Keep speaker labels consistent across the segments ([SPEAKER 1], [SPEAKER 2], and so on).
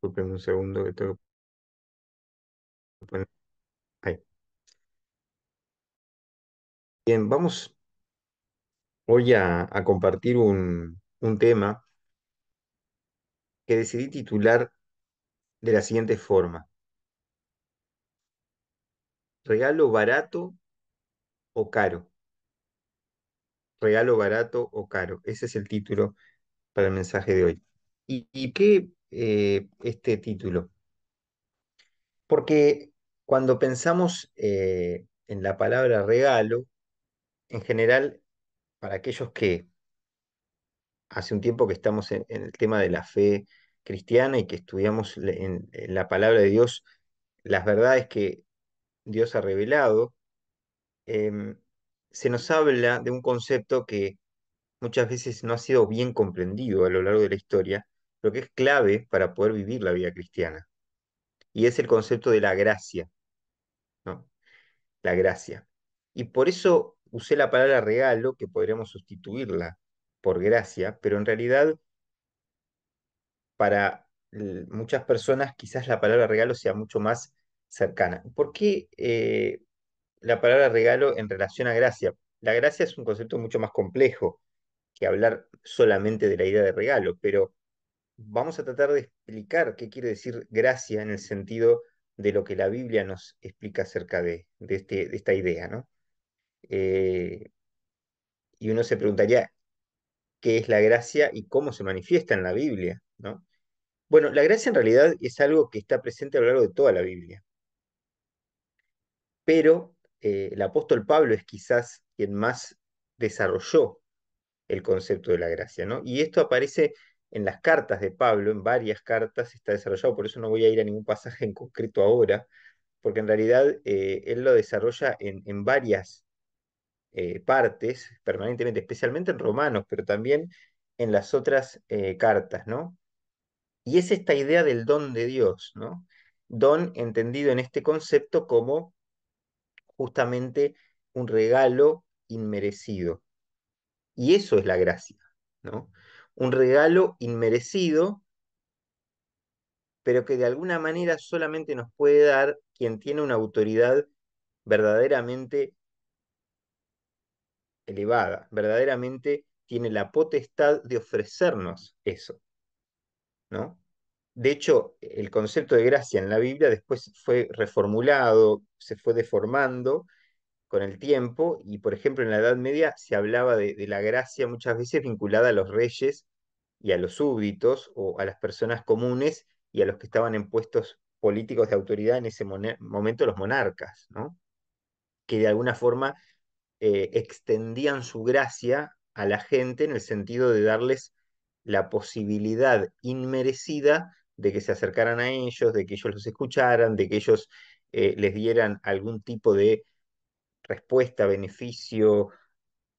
[SPEAKER 1] Disculpen un segundo que tengo que poner. Ahí. Bien, vamos hoy a compartir un tema que decidí titular de la siguiente forma: ¿regalo barato o caro? ¿Regalo barato o caro? Ese es el título para el mensaje de hoy. ¿Y qué este título? Porque cuando pensamos en la palabra regalo, en general, para aquellos que hace un tiempo que estamos en el tema de la fe cristiana y que estudiamos en la palabra de Dios las verdades que Dios ha revelado, em, se nos habla de un concepto que muchas veces no ha sido bien comprendido a lo largo de la historia, pero que es clave para poder vivir la vida cristiana. Y es el concepto de la gracia, ¿no? La gracia. Y por eso usé la palabra regalo, que podríamos sustituirla por gracia, pero en realidad para muchas personas quizás la palabra regalo sea mucho más cercana. ¿Por qué la palabra regalo en relación a gracia? La gracia es un concepto mucho más complejo que hablar solamente de la idea de regalo, pero vamos a tratar de explicar qué quiere decir gracia en el sentido de lo que la Biblia nos explica acerca de esta idea, ¿no? Eh, y uno se preguntaría qué es la gracia y cómo se manifiesta en la Biblia, ¿no? Bueno, la gracia en realidad es algo que está presente a lo largo de toda la Biblia, pero el apóstol Pablo es quizás quien más desarrolló el concepto de la gracia, ¿no? Y esto aparece en las cartas de Pablo, en varias cartas está desarrollado, por eso no voy a ir a ningún pasaje en concreto ahora, porque en realidad él lo desarrolla en varias partes permanentemente, especialmente en Romanos, pero también en las otras cartas, ¿no? Y es esta idea del don de Dios, ¿no? Don entendido en este concepto como justamente un regalo inmerecido. Y eso es la gracia, ¿no? Un regalo inmerecido, pero que de alguna manera solamente nos puede dar quien tiene una autoridad verdaderamente elevada, verdaderamente tiene la potestad de ofrecernos eso, ¿no? De hecho, el concepto de gracia en la Biblia después fue reformulado, se fue deformando con el tiempo, y por ejemplo en la Edad Media se hablaba de la gracia muchas veces vinculada a los reyes y a los súbditos, o a las personas comunes y a los que estaban en puestos políticos de autoridad en ese momento, los monarcas, ¿no? Que de alguna forma extendían su gracia a la gente en el sentido de darles la posibilidad inmerecida de que se acercaran a ellos, de que ellos los escucharan, de que ellos les dieran algún tipo de respuesta, beneficio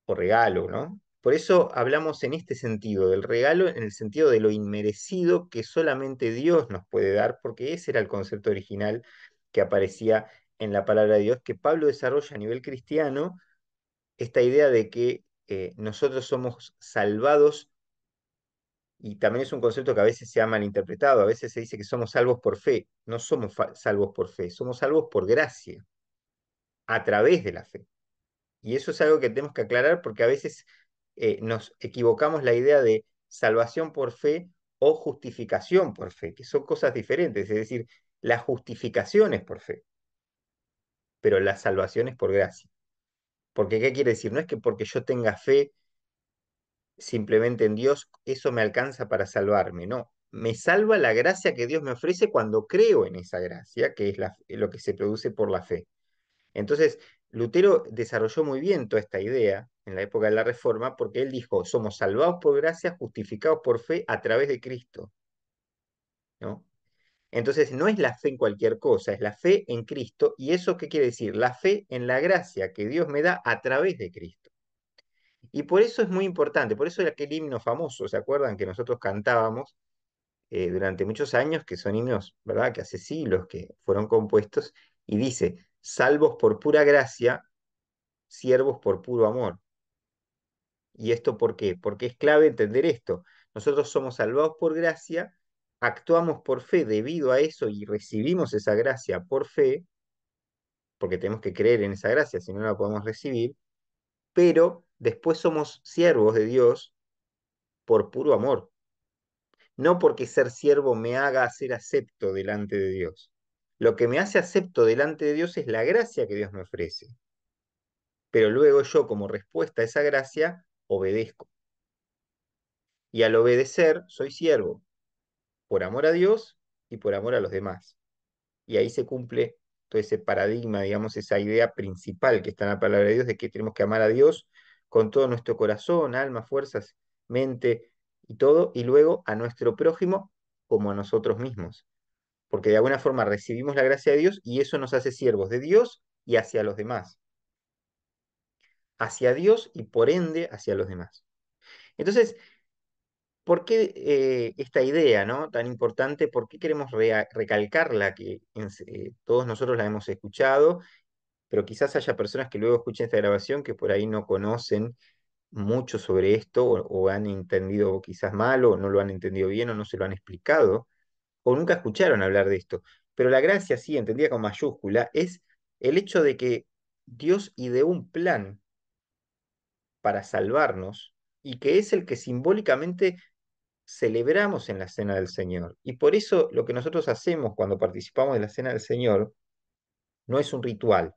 [SPEAKER 1] o regalo, ¿no? Por eso hablamos en este sentido, del regalo en el sentido de lo inmerecido que solamente Dios nos puede dar, porque ese era el concepto original que aparecía en la palabra de Dios, que Pablo desarrolla a nivel cristiano, esta idea de que nosotros somos salvados, y también es un concepto que a veces se ha malinterpretado, a veces se dice que somos salvos por fe, no somos salvos por fe, somos salvos por gracia, a través de la fe. Y eso es algo que tenemos que aclarar porque a veces nos equivocamos la idea de salvación por fe o justificación por fe, que son cosas diferentes. Es decir, la justificación es por fe, pero la salvación es por gracia. Porque, ¿qué quiere decir? No es que porque yo tenga fe simplemente en Dios, eso me alcanza para salvarme. No, me salva la gracia que Dios me ofrece cuando creo en esa gracia, que es lo que se produce por la fe. Entonces, Lutero desarrolló muy bien toda esta idea en la época de la Reforma, porque él dijo, somos salvados por gracia, justificados por fe a través de Cristo, ¿no? Entonces, no es la fe en cualquier cosa, es la fe en Cristo. ¿Y eso qué quiere decir? La fe en la gracia que Dios me da a través de Cristo. Y por eso es muy importante, por eso era aquel himno famoso, ¿se acuerdan que nosotros cantábamos durante muchos años, que son himnos, ¿verdad? Que hace siglos que fueron compuestos, y dice, salvos por pura gracia, siervos por puro amor. ¿Y esto por qué? Porque es clave entender esto. Nosotros somos salvados por gracia actuamos por fe debido a eso y recibimos esa gracia por fe, porque tenemos que creer en esa gracia, si no la podemos recibir, pero después somos siervos de Dios por puro amor, no porque ser siervo me haga ser acepto delante de Dios. Lo que me hace acepto delante de Dios es la gracia que Dios me ofrece, pero luego yo como respuesta a esa gracia obedezco. Y al obedecer soy siervo, por amor a Dios y por amor a los demás. Y ahí se cumple todo ese paradigma, digamos, esa idea principal que está en la palabra de Dios de que tenemos que amar a Dios con todo nuestro corazón, alma, fuerzas, mente y todo, y luego a nuestro prójimo como a nosotros mismos. Porque de alguna forma recibimos la gracia de Dios y eso nos hace siervos de Dios y hacia los demás. Hacia Dios y por ende hacia los demás. Entonces, ¿por qué esta idea, ¿no? Tan importante? ¿Por qué queremos recalcarla? Que todos nosotros la hemos escuchado, pero quizás haya personas que luego escuchen esta grabación que por ahí no conocen mucho sobre esto o han entendido quizás mal o no lo han entendido bien o no se lo han explicado o nunca escucharon hablar de esto. Pero la gracia, sí, entendida con mayúscula, es el hecho de que Dios ideó un plan para salvarnos y que es el que simbólicamente celebramos en la Cena del Señor. Y por eso lo que nosotros hacemos cuando participamos de la Cena del Señor no es un ritual,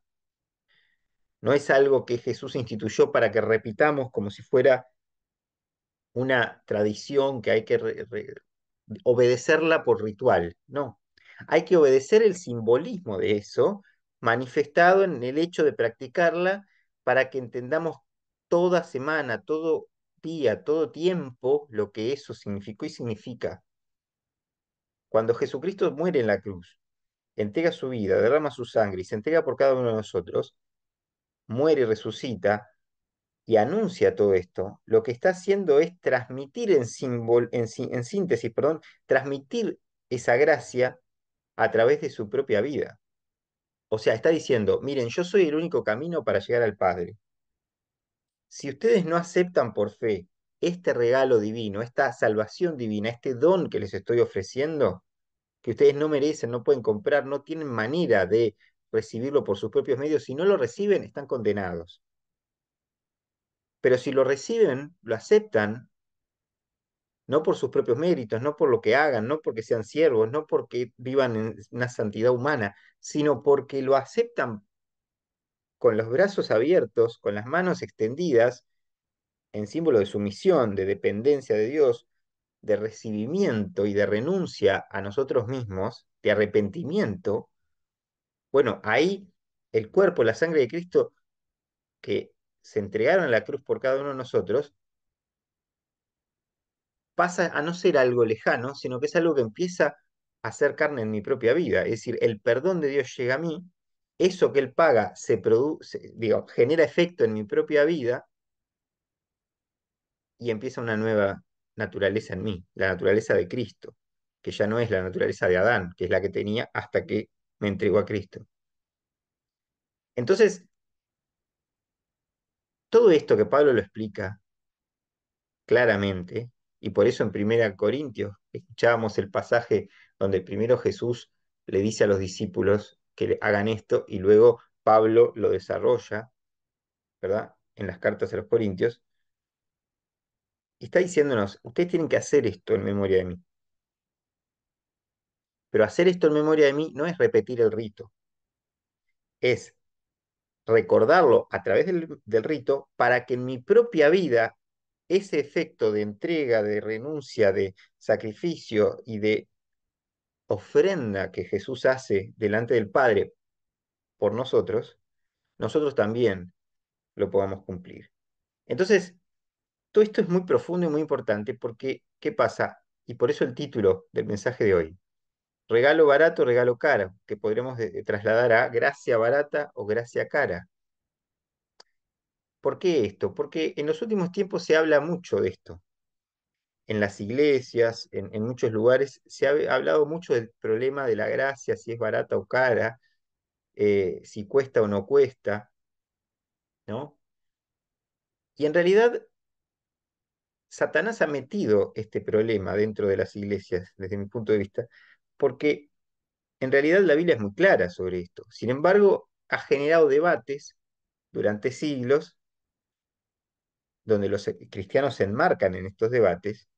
[SPEAKER 1] no es algo que Jesús instituyó para que repitamos como si fuera una tradición que hay que obedecerla por ritual. No, hay que obedecer el simbolismo de eso, manifestado en el hecho de practicarla para que entendamos toda semana, todo día, todo tiempo, lo que eso significó y significa. Cuando Jesucristo muere en la cruz, entrega su vida, derrama su sangre y se entrega por cada uno de nosotros, muere y resucita y anuncia todo esto, lo que está haciendo es transmitir en síntesis, perdón, transmitir esa gracia a través de su propia vida. O sea, está diciendo, miren, yo soy el único camino para llegar al Padre. Si ustedes no aceptan por fe este regalo divino, esta salvación divina, este don que les estoy ofreciendo, que ustedes no merecen, no pueden comprar, no tienen manera de recibirlo por sus propios medios, si no lo reciben, están condenados. Pero si lo reciben, lo aceptan, no por sus propios méritos, no por lo que hagan, no porque sean siervos, no porque vivan en una santidad humana, sino porque lo aceptan con los brazos abiertos, con las manos extendidas, en símbolo de sumisión, de dependencia de Dios, de recibimiento y de renuncia a nosotros mismos, de arrepentimiento. Bueno, ahí el cuerpo, la sangre de Cristo que se entregaron a la cruz por cada uno de nosotros, pasa a no ser algo lejano, sino que es algo que empieza a ser carne en mi propia vida. Es decir, el perdón de Dios llega a mí, eso que Él paga se produce, digo, genera efecto en mi propia vida y empieza una nueva naturaleza en mí, la naturaleza de Cristo, que ya no es la naturaleza de Adán, que es la que tenía hasta que me entregó a Cristo. Entonces, todo esto que Pablo lo explica claramente, y por eso en Primera Corintios escuchábamos el pasaje donde primero Jesús le dice a los discípulos que hagan esto y luego Pablo lo desarrolla, ¿verdad? En las cartas a los Corintios, y está diciéndonos, ustedes tienen que hacer esto en memoria de mí. Pero hacer esto en memoria de mí no es repetir el rito, es recordarlo a través del rito para que en mi propia vida ese efecto de entrega, de renuncia, de sacrificio y de ofrenda que Jesús hace delante del Padre por nosotros, nosotros también lo podamos cumplir. Entonces, todo esto es muy profundo y muy importante porque, ¿qué pasa? Y por eso el título del mensaje de hoy, regalo barato, regalo caro, que podremos trasladar a gracia barata o gracia cara. ¿Por qué esto? Porque en los últimos tiempos se habla mucho de esto. En las iglesias, en muchos lugares, se ha hablado mucho del problema de la gracia, si es barata o cara, si cuesta o no cuesta, ¿no? Y en realidad Satanás ha metido este problema dentro de las iglesias, desde mi punto de vista, porque en realidad la Biblia es muy clara sobre esto. Sin embargo, ha generado debates durante siglos donde los cristianos se enmarcan en estos debates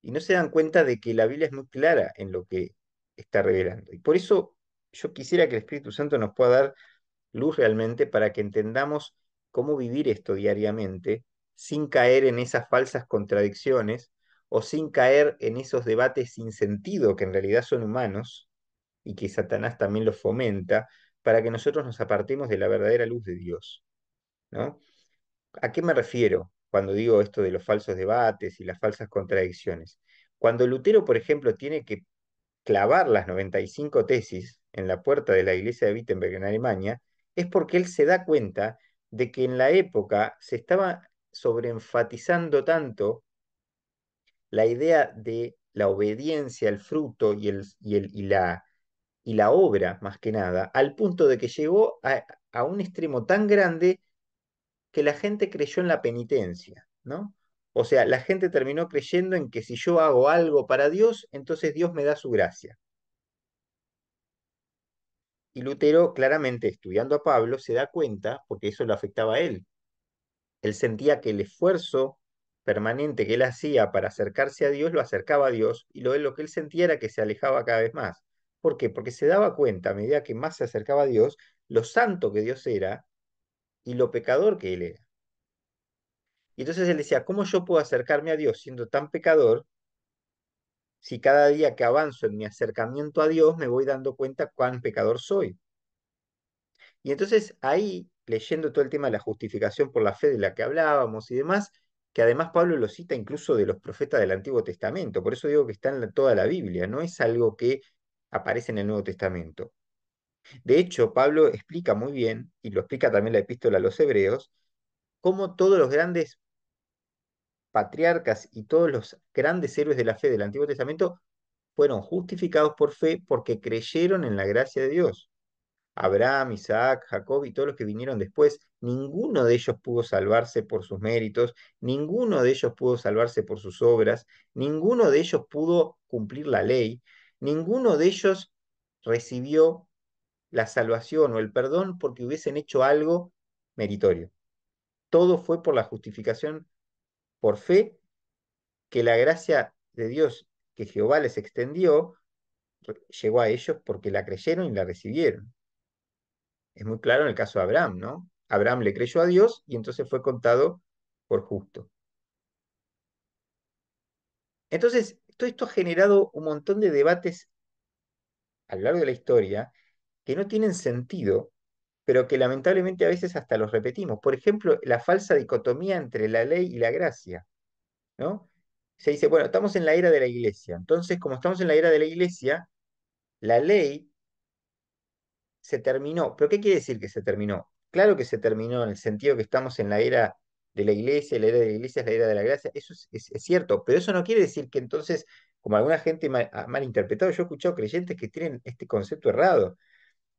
[SPEAKER 1] y no se dan cuenta de que la Biblia es muy clara en lo que está revelando. Y por eso yo quisiera que el Espíritu Santo nos pueda dar luz realmente para que entendamos cómo vivir esto diariamente sin caer en esas falsas contradicciones o sin caer en esos debates sin sentido que en realidad son humanos y que Satanás también los fomenta para que nosotros nos apartemos de la verdadera luz de Dios, ¿no? ¿A qué me refiero cuando digo esto de los falsos debates y las falsas contradicciones? Cuando Lutero, por ejemplo, tiene que clavar las 95 tesis en la puerta de la iglesia de Wittenberg en Alemania, es porque él se da cuenta de que en la época se estaba sobreenfatizando tanto la idea de la obediencia, el fruto y la obra, más que nada, al punto de que llegó a un extremo tan grande que la gente creyó en la penitencia, ¿no? O sea, la gente terminó creyendo en que si yo hago algo para Dios, entonces Dios me da su gracia. Y Lutero, claramente estudiando a Pablo, se da cuenta, porque eso lo afectaba a él. Él sentía que el esfuerzo permanente que él hacía para acercarse a Dios lo acercaba a Dios, y lo que él sentía era que se alejaba cada vez más. ¿Por qué? Porque se daba cuenta, a medida que más se acercaba a Dios, lo santo que Dios era y lo pecador que él era. Y entonces él decía, ¿cómo yo puedo acercarme a Dios siendo tan pecador si cada día que avanzo en mi acercamiento a Dios me voy dando cuenta cuán pecador soy? Y entonces ahí, leyendo todo el tema de la justificación por la fe de la que hablábamos y demás, que además Pablo lo cita incluso de los profetas del Antiguo Testamento, por eso digo que está en toda la Biblia, no es algo que aparece en el Nuevo Testamento. De hecho, Pablo explica muy bien, y lo explica también la epístola a los Hebreos, cómo todos los grandes patriarcas y todos los grandes héroes de la fe del Antiguo Testamento fueron justificados por fe porque creyeron en la gracia de Dios. Abraham, Isaac, Jacob y todos los que vinieron después, ninguno de ellos pudo salvarse por sus méritos, ninguno de ellos pudo salvarse por sus obras, ninguno de ellos pudo cumplir la ley, ninguno de ellos recibió la salvación o el perdón porque hubiesen hecho algo meritorio. Todo fue por la justificación por fe, que la gracia de Dios que Jehová les extendió llegó a ellos porque la creyeron y la recibieron. Es muy claro en el caso de Abraham, ¿no? Abraham le creyó a Dios y entonces fue contado por justo. Entonces, todo esto ha generado un montón de debates a lo largo de la historia que no tienen sentido, pero que lamentablemente a veces hasta los repetimos. Por ejemplo, la falsa dicotomía entre la ley y la gracia, ¿no? Se dice, bueno, estamos en la era de la iglesia. Entonces, como estamos en la era de la iglesia, la ley se terminó. ¿Pero qué quiere decir que se terminó? Claro que se terminó en el sentido que estamos en la era de la iglesia, la era de la iglesia es la era de la gracia, eso es cierto, pero eso no quiere decir que entonces, como alguna gente ha malinterpretado, yo he escuchado creyentes que tienen este concepto errado,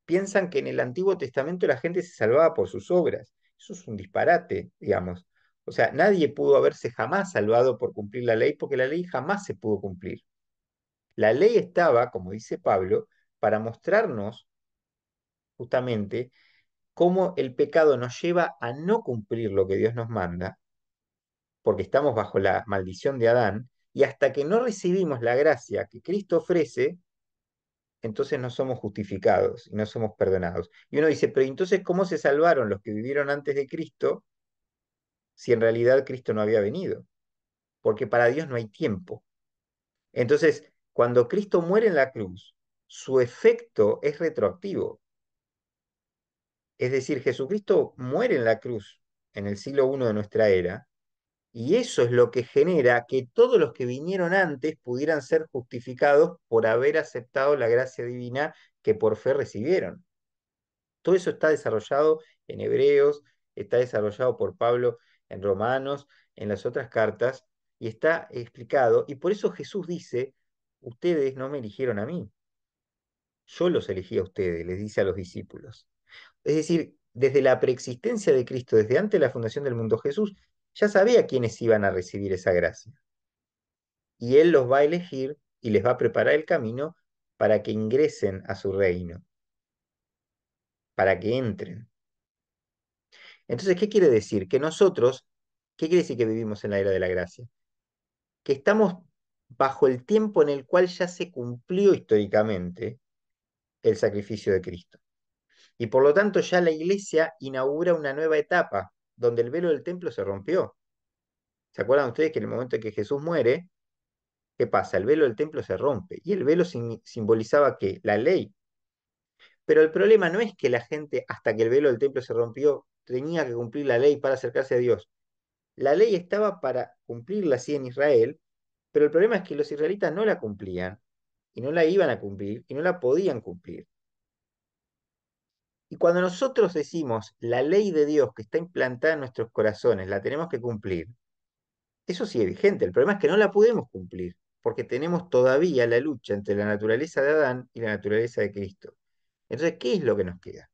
[SPEAKER 1] piensan que en el Antiguo Testamento la gente se salvaba por sus obras. Eso es un disparate, digamos. O sea, nadie pudo haberse jamás salvado por cumplir la ley porque la ley jamás se pudo cumplir. La ley estaba, como dice Pablo, para mostrarnos justamente cómo el pecado nos lleva a no cumplir lo que Dios nos manda, porque estamos bajo la maldición de Adán, y hasta que no recibimos la gracia que Cristo ofrece, entonces no somos justificados y no somos perdonados. Y uno dice, pero entonces, ¿cómo se salvaron los que vivieron antes de Cristo si en realidad Cristo no había venido? Porque para Dios no hay tiempo. Entonces, cuando Cristo muere en la cruz, su efecto es retroactivo. Es decir, Jesucristo muere en la cruz en el siglo I de nuestra era, y eso es lo que genera que todos los que vinieron antes pudieran ser justificados por haber aceptado la gracia divina que por fe recibieron. Todo eso está desarrollado en Hebreos, está desarrollado por Pablo en Romanos, en las otras cartas, y está explicado. Y por eso Jesús dice, ustedes no me eligieron a mí, yo los elegí a ustedes, les dice a los discípulos. Es decir, desde la preexistencia de Cristo, desde antes de la fundación del mundo, Jesús Ya sabía quiénes iban a recibir esa gracia. Y Él los va a elegir y les va a preparar el camino para que ingresen a su reino, para que entren. Entonces, ¿qué quiere decir? Que nosotros, ¿qué quiere decir que vivimos en la era de la gracia? Que estamos bajo el tiempo en el cual ya se cumplió históricamente el sacrificio de Cristo. Y por lo tanto ya la iglesia inaugura una nueva etapa donde el velo del templo se rompió. ¿Se acuerdan ustedes que en el momento en que Jesús muere, qué pasa? El velo del templo se rompe. Y el velo simbolizaba que la ley. Pero el problema no es que la gente, hasta que el velo del templo se rompió, tenía que cumplir la ley para acercarse a Dios. La ley estaba para cumplirla así en Israel, pero el problema es que los israelitas no la cumplían, y no la iban a cumplir, y no la podían cumplir. Y cuando nosotros decimos la ley de Dios que está implantada en nuestros corazones, la tenemos que cumplir, eso sigue vigente. El problema es que no la podemos cumplir, porque tenemos todavía la lucha entre la naturaleza de Adán y la naturaleza de Cristo. Entonces, ¿qué es lo que nos queda?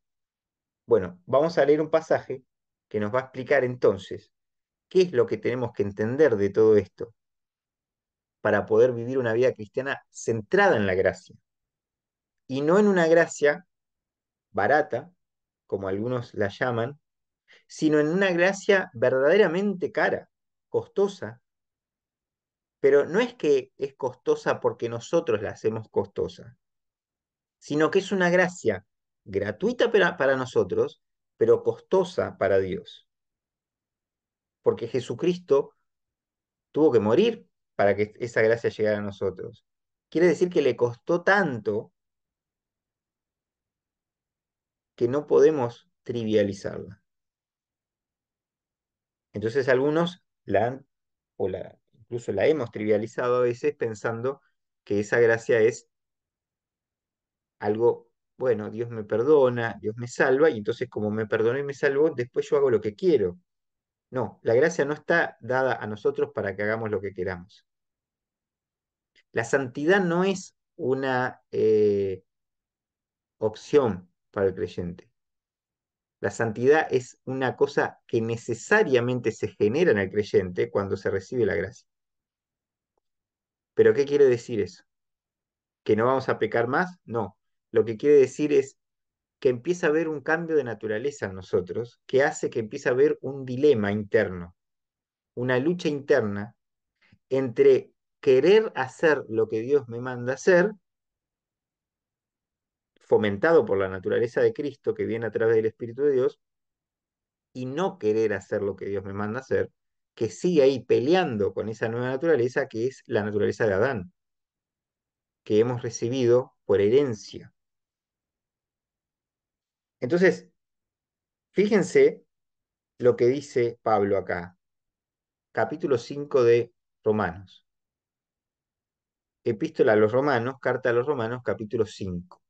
[SPEAKER 1] Bueno, vamos a leer un pasaje que nos va a explicar entonces qué es lo que tenemos que entender de todo esto para poder vivir una vida cristiana centrada en la gracia y no en una gracia barata, como algunos la llaman, sino en una gracia verdaderamente cara, costosa, pero no es que es costosa porque nosotros la hacemos costosa, sino que es una gracia gratuita para nosotros, pero costosa para Dios, porque Jesucristo tuvo que morir para que esa gracia llegara a nosotros. Quiere decir que le costó tanto que no podemos trivializarla. Entonces algunos la han, incluso la hemos trivializado a veces pensando que esa gracia es algo, bueno, Dios me perdona, Dios me salva, y entonces como me perdonó y me salvó, después yo hago lo que quiero. No, la gracia no está dada a nosotros para que hagamos lo que queramos. La santidad no es una opción para el creyente. La santidad es una cosa que necesariamente se genera en el creyente cuando se recibe la gracia. ¿Pero qué quiere decir eso? ¿Que no vamos a pecar más? No. Lo que quiere decir es que empieza a haber un cambio de naturaleza en nosotros que hace que empiece a haber un dilema interno, una lucha interna entre querer hacer lo que Dios me manda hacer, fomentado por la naturaleza de Cristo que viene a través del Espíritu de Dios, y no querer hacer lo que Dios me manda hacer, que sigue ahí peleando con esa nueva naturaleza que es la naturaleza de Adán, que hemos recibido por herencia. Entonces, fíjense lo que dice Pablo acá, capítulo 5 de Romanos. Epístola a los Romanos, carta a los Romanos, capítulo 5.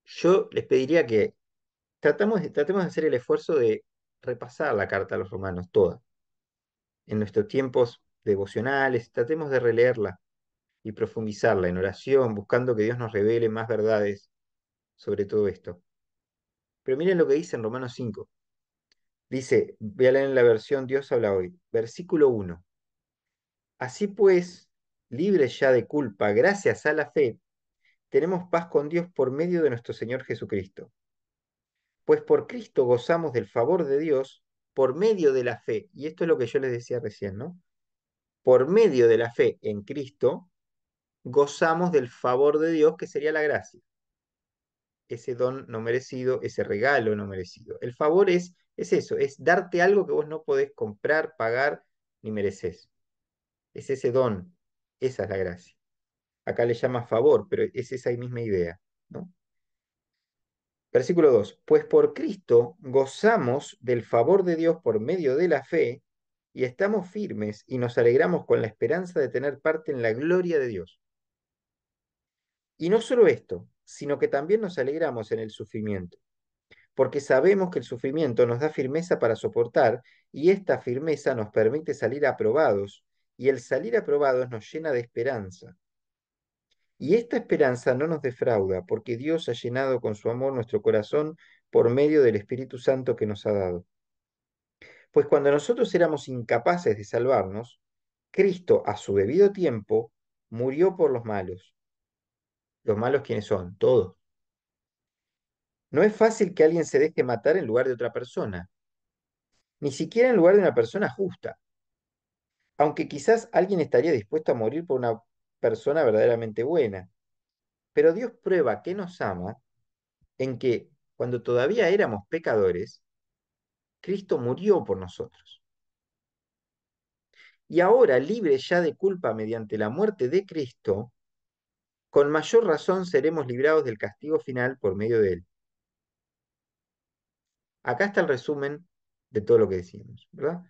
[SPEAKER 1] Yo les pediría que tratemos de hacer el esfuerzo de repasar la carta a los Romanos toda. En nuestros tiempos devocionales, tratemos de releerla y profundizarla en oración, buscando que Dios nos revele más verdades sobre todo esto. Pero miren lo que dice en Romanos 5. Dice, voy a leer en la versión Dios habla hoy, versículo 1. Así pues, libres ya de culpa, gracias a la fe, tenemos paz con Dios por medio de nuestro Señor Jesucristo. Pues por Cristo gozamos del favor de Dios por medio de la fe. Y esto es lo que yo les decía recién, ¿no? Por medio de la fe en Cristo, gozamos del favor de Dios, que sería la gracia. Ese don no merecido, ese regalo no merecido. El favor es eso, es darte algo que vos no podés comprar, pagar, ni mereces. Es ese don, esa es la gracia. Acá le llama favor, pero es esa misma idea, ¿no? Versículo 2. Pues por Cristo gozamos del favor de Dios por medio de la fe y estamos firmes y nos alegramos con la esperanza de tener parte en la gloria de Dios. Y no solo esto, sino que también nos alegramos en el sufrimiento, porque sabemos que el sufrimiento nos da firmeza para soportar y esta firmeza nos permite salir aprobados y el salir aprobados nos llena de esperanza. Y esta esperanza no nos defrauda, porque Dios ha llenado con su amor nuestro corazón por medio del Espíritu Santo que nos ha dado. Pues cuando nosotros éramos incapaces de salvarnos, Cristo a su debido tiempo murió por los malos. ¿Los malos quiénes son? Todos. No es fácil que alguien se deje matar en lugar de otra persona, ni siquiera en lugar de una persona justa, aunque quizás alguien estaría dispuesto a morir por una persona verdaderamente buena. Pero Dios prueba que nos ama en que, cuando todavía éramos pecadores, Cristo murió por nosotros. Y ahora, libre ya de culpa mediante la muerte de Cristo, con mayor razón seremos librados del castigo final por medio de él. Acá está el resumen de todo lo que decimos, ¿verdad?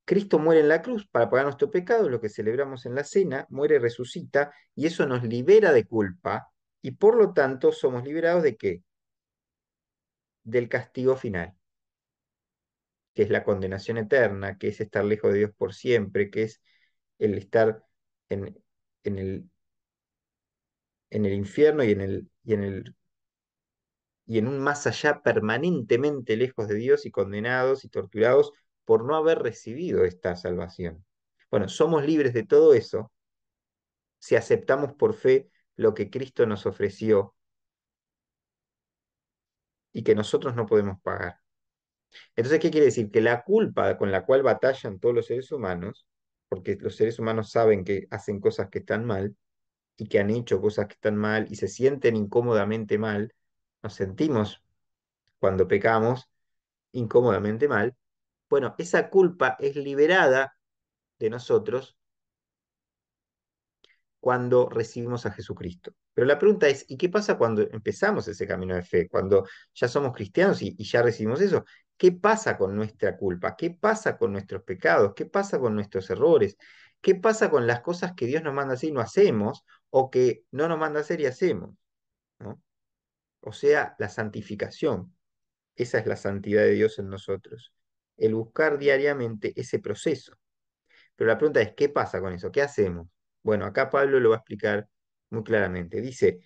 [SPEAKER 1] Cristo muere en la cruz para pagar nuestro pecado, lo que celebramos en la cena, muere y resucita, y eso nos libera de culpa, y por lo tanto somos liberados de ¿qué? Del castigo final, que es la condenación eterna, que es estar lejos de Dios por siempre, que es el estar en, en el infierno y en un más allá permanentemente lejos de Dios y condenados y torturados por no haber recibido esta salvación. Bueno, somos libres de todo eso si aceptamos por fe lo que Cristo nos ofreció y que nosotros no podemos pagar. Entonces, ¿qué quiere decir? Que la culpa con la cual batallan todos los seres humanos, porque los seres humanos saben que hacen cosas que están mal y que han hecho cosas que están mal y se sienten incómodamente mal, nos sentimos cuando pecamos incómodamente mal. Bueno, esa culpa es liberada de nosotros cuando recibimos a Jesucristo. Pero la pregunta es, ¿y qué pasa cuando empezamos ese camino de fe? Cuando ya somos cristianos y ya recibimos eso. ¿Qué pasa con nuestra culpa? ¿Qué pasa con nuestros pecados? ¿Qué pasa con nuestros errores? ¿Qué pasa con las cosas que Dios nos manda hacer y no hacemos o que no nos manda hacer y hacemos? ¿No? O sea, la santificación. Esa es la santidad de Dios en nosotros. El buscar diariamente ese proceso. Pero la pregunta es, ¿qué pasa con eso? ¿Qué hacemos? Bueno, acá Pablo lo va a explicar muy claramente. Dice,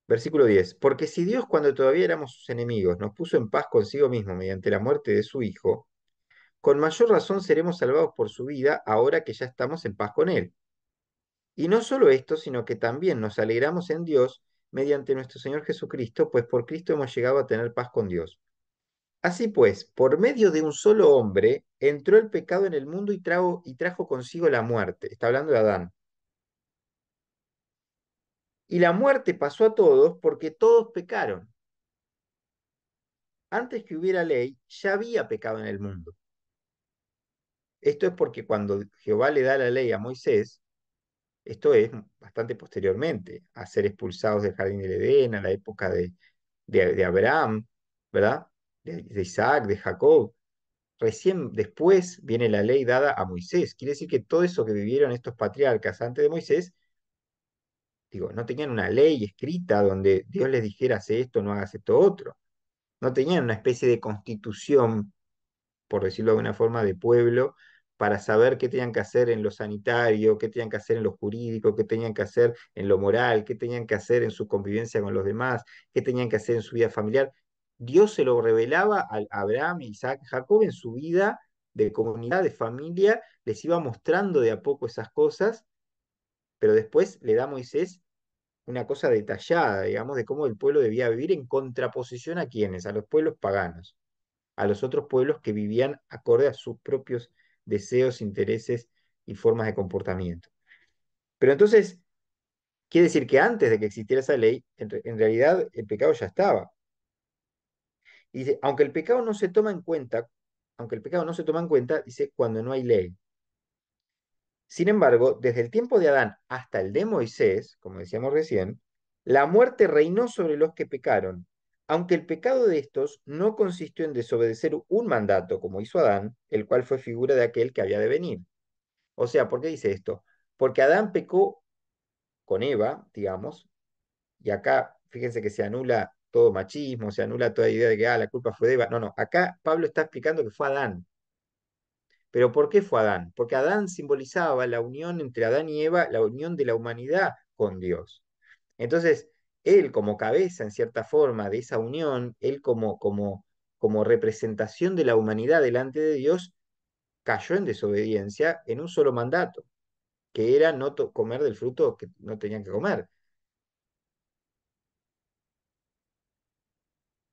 [SPEAKER 1] versículo 10, porque si Dios cuando todavía éramos sus enemigos nos puso en paz consigo mismo mediante la muerte de su Hijo, con mayor razón seremos salvados por su vida ahora que ya estamos en paz con Él. Y no solo esto, sino que también nos alegramos en Dios mediante nuestro Señor Jesucristo, pues por Cristo hemos llegado a tener paz con Dios. Así pues, por medio de un solo hombre entró el pecado en el mundo y trajo consigo la muerte. Está hablando de Adán. Y la muerte pasó a todos porque todos pecaron. Antes que hubiera ley, ya había pecado en el mundo. Esto es porque cuando Jehová le da la ley a Moisés, esto es bastante posteriormente, a ser expulsados del jardín del Edén, a la época de Abraham, ¿verdad? De Isaac, de Jacob. Recién después viene la ley dada a Moisés. Quiere decir que todo eso que vivieron estos patriarcas antes de Moisés, digo, no tenían una ley escrita donde Dios les dijera, hace esto, no hagas esto otro. No tenían una especie de constitución, por decirlo de alguna forma, de pueblo, para saber qué tenían que hacer en lo sanitario, qué tenían que hacer en lo jurídico, qué tenían que hacer en lo moral, qué tenían que hacer en su convivencia con los demás, qué tenían que hacer en su vida familiar. Dios se lo revelaba a Abraham, Isaac, Jacob en su vida de comunidad, de familia, les iba mostrando de a poco esas cosas, pero después le da a Moisés una cosa detallada, digamos, de cómo el pueblo debía vivir en contraposición a quienes, a los pueblos paganos, a los otros pueblos que vivían acorde a sus propios deseos, intereses y formas de comportamiento. Pero entonces, quiere decir que antes de que existiera esa ley, en realidad el pecado ya estaba. Y dice, aunque el pecado no se toma en cuenta, aunque el pecado no se toma en cuenta, dice, cuando no hay ley. Sin embargo, desde el tiempo de Adán hasta el de Moisés, como decíamos recién, la muerte reinó sobre los que pecaron, aunque el pecado de estos no consistió en desobedecer un mandato, como hizo Adán, el cual fue figura de aquel que había de venir. O sea, ¿por qué dice esto? Porque Adán pecó con Eva, digamos, y acá fíjense que se anula todo machismo, se anula toda idea de que la culpa fue de Eva. No, no, acá Pablo está explicando que fue Adán. Pero ¿por qué fue Adán? Porque Adán simbolizaba la unión entre Adán y Eva, la unión de la humanidad con Dios. Entonces, él como cabeza, en cierta forma, de esa unión, él como representación de la humanidad delante de Dios, cayó en desobediencia en un solo mandato, que era no comer del fruto que no tenían que comer.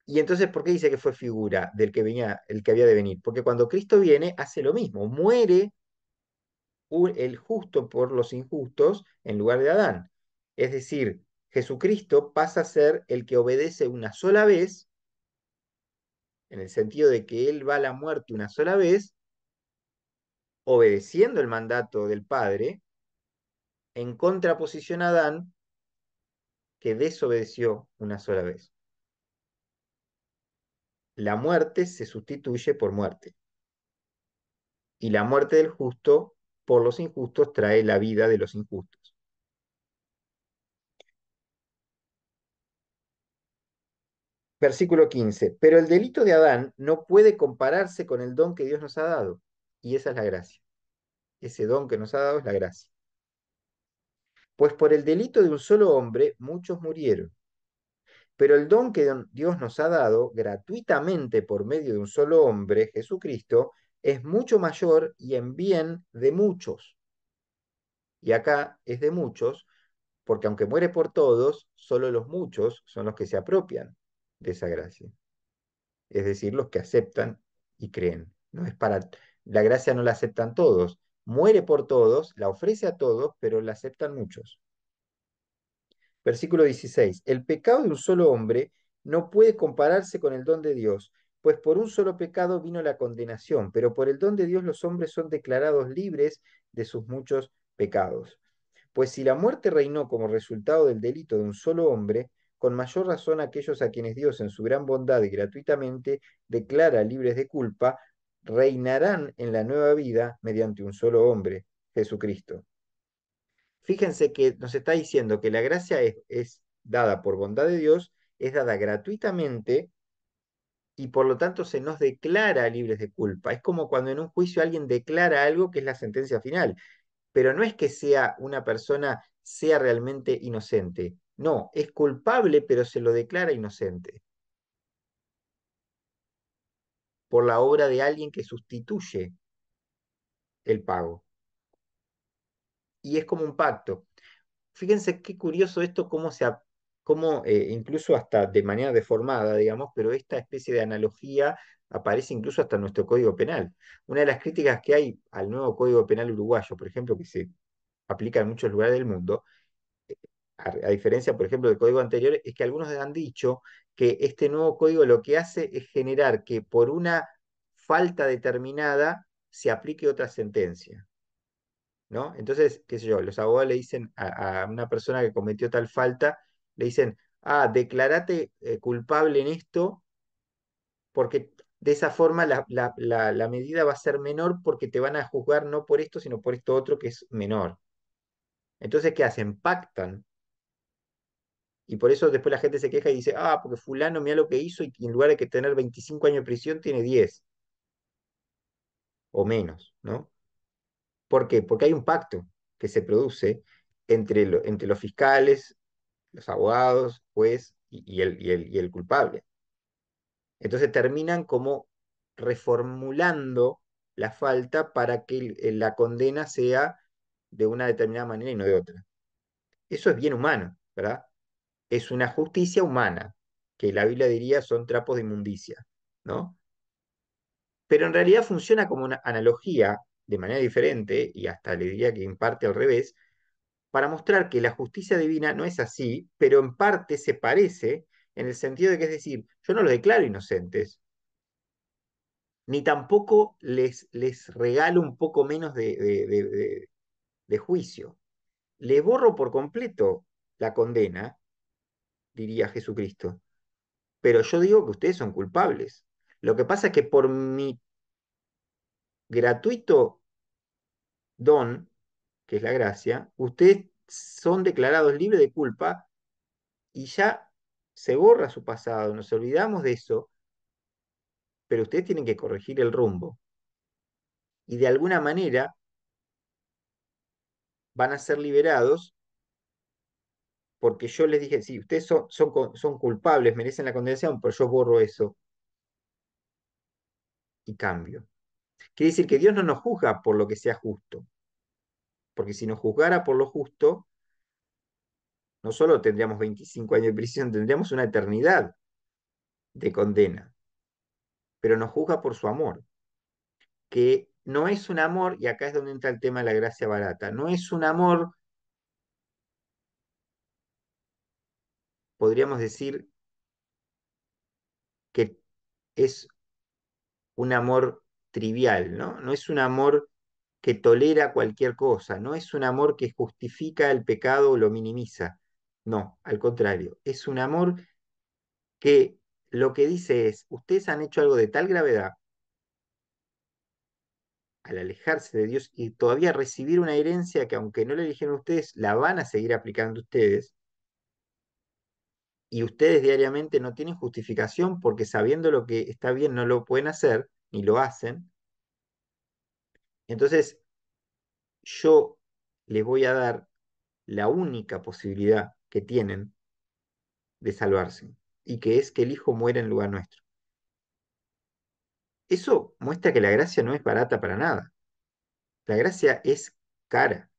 [SPEAKER 1] Y entonces, ¿por qué dice que fue figura del que venía, el que había de venir? Porque cuando Cristo viene, hace lo mismo, muere el justo por los injustos en lugar de Adán. Es decir, Jesucristo pasa a ser el que obedece una sola vez, en el sentido de que Él va a la muerte una sola vez, obedeciendo el mandato del Padre, en contraposición a Adán, que desobedeció una sola vez. La muerte se sustituye por muerte, y la muerte del justo por los injustos trae la vida de los injustos. Versículo 15. Pero el delito de Adán no puede compararse con el don que Dios nos ha dado. Y esa es la gracia. Ese don que nos ha dado es la gracia. Pues por el delito de un solo hombre muchos murieron. Pero el don que Dios nos ha dado gratuitamente por medio de un solo hombre, Jesucristo, es mucho mayor y en bien de muchos. Y acá es de muchos, porque aunque muere por todos, solo los muchos son los que se apropian de esa gracia. Es decir, los que aceptan y creen. No es para, la gracia no la aceptan todos. Muere por todos, la ofrece a todos, pero la aceptan muchos. Versículo 16. El pecado de un solo hombre no puede compararse con el don de Dios, pues por un solo pecado vino la condenación, pero por el don de Dios los hombres son declarados libres de sus muchos pecados. Pues si la muerte reinó como resultado del delito de un solo hombre, con mayor razón aquellos a quienes Dios en su gran bondad y gratuitamente declara libres de culpa, reinarán en la nueva vida mediante un solo hombre, Jesucristo. Fíjense que nos está diciendo que la gracia es dada por bondad de Dios, es dada gratuitamente y por lo tanto se nos declara libres de culpa. Es como cuando en un juicio alguien declara algo que es la sentencia final, pero no es que sea una persona sea realmente inocente. No, es culpable, pero se lo declara inocente por la obra de alguien que sustituye el pago. Y es como un pacto. Fíjense qué curioso esto, cómo incluso hasta de manera deformada, digamos, pero esta especie de analogía aparece incluso hasta en nuestro Código Penal. Una de las críticas que hay al nuevo Código Penal uruguayo, por ejemplo, que se aplica en muchos lugares del mundo, a diferencia, por ejemplo, del código anterior, es que algunos han dicho que este nuevo código lo que hace es generar que por una falta determinada se aplique otra sentencia, ¿no? Entonces, qué sé yo, los abogados le dicen a una persona que cometió tal falta, le dicen, declárate culpable en esto, porque de esa forma la medida va a ser menor porque te van a juzgar no por esto, sino por esto otro que es menor. Entonces, ¿qué hacen? Pactan. Y por eso después la gente se queja y dice, porque fulano mira lo que hizo y en lugar de que tener 25 años de prisión tiene 10 o menos, ¿no? ¿Por qué? Porque hay un pacto que se produce entre los fiscales, los abogados, juez y el culpable. Entonces terminan como reformulando la falta para que la condena sea de una determinada manera y no de otra. Eso es bien humano, ¿verdad? Es una justicia humana, que la Biblia diría son trapos de inmundicia, ¿no? Pero en realidad funciona como una analogía de manera diferente, y hasta le diría que en parte al revés, para mostrar que la justicia divina no es así, pero en parte se parece en el sentido de que es decir, yo no los declaro inocentes, ni tampoco les regalo un poco menos de juicio. Les borro por completo la condena, diría Jesucristo, pero yo digo que ustedes son culpables. Lo que pasa es que por mi gratuito don, que es la gracia, ustedes son declarados libres de culpa y ya se borra su pasado, nos olvidamos de eso, pero ustedes tienen que corregir el rumbo y de alguna manera van a ser liberados porque yo les dije, sí, ustedes son culpables, merecen la condenación, pero yo borro eso y cambio. Quiere decir que Dios no nos juzga por lo que sea justo, porque si nos juzgara por lo justo, no solo tendríamos 25 años de prisión, tendríamos una eternidad de condena, pero nos juzga por su amor, que no es un amor, y acá es donde entra el tema de la gracia barata, no es un amor, podríamos decir, que es un amor trivial, ¿no? No es un amor que tolera cualquier cosa, no es un amor que justifica el pecado o lo minimiza, no, al contrario, es un amor que lo que dice es, ustedes han hecho algo de tal gravedad al alejarse de Dios y todavía recibir una herencia que aunque no la eligieron ustedes, la van a seguir aplicando ustedes, y ustedes diariamente no tienen justificación porque sabiendo lo que está bien no lo pueden hacer, ni lo hacen, entonces yo les voy a dar la única posibilidad que tienen de salvarse, y que es que el Hijo muera en lugar nuestro. Eso muestra que la gracia no es barata para nada. La gracia es cara.